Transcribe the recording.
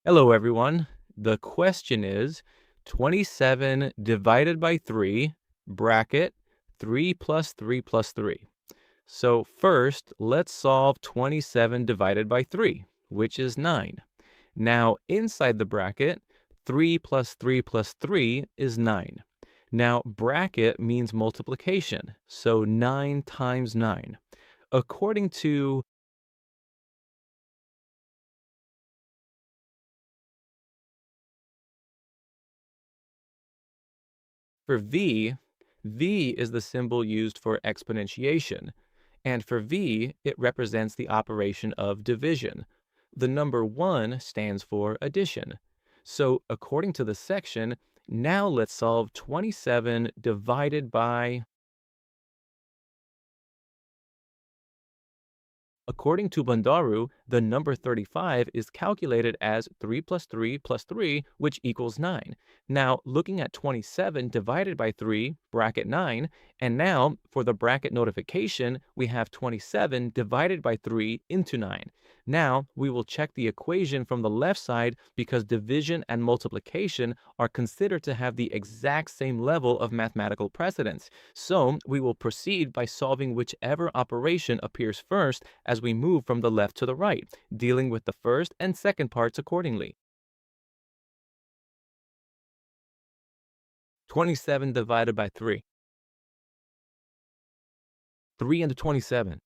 Hello, everyone. The question is 27 divided by 3, bracket 3 plus 3 plus 3. So first, let's solve 27 divided by 3, which is 9. Now, inside the bracket, 3 plus 3 plus 3 is 9. Now, bracket means multiplication, so 9 times 9. According to For V is the symbol used for exponentiation, and for V, it represents the operation of division. The number 1 stands for addition. So according to the section, now let's solve 27 divided by. According to Bandaru, the number 35 is calculated as 3 plus 3 plus 3, which equals 9. Now, looking at 27 divided by 3, bracket 9, and now for the bracket notification, we have 27 divided by 3 into 9. Now, we will check the equation from the left side because division and multiplication are considered to have the exact same level of mathematical precedence. So, we will proceed by solving whichever operation appears first as we move from the left to the right, dealing with the first and second parts accordingly. 27 divided by 3. 3 into 27.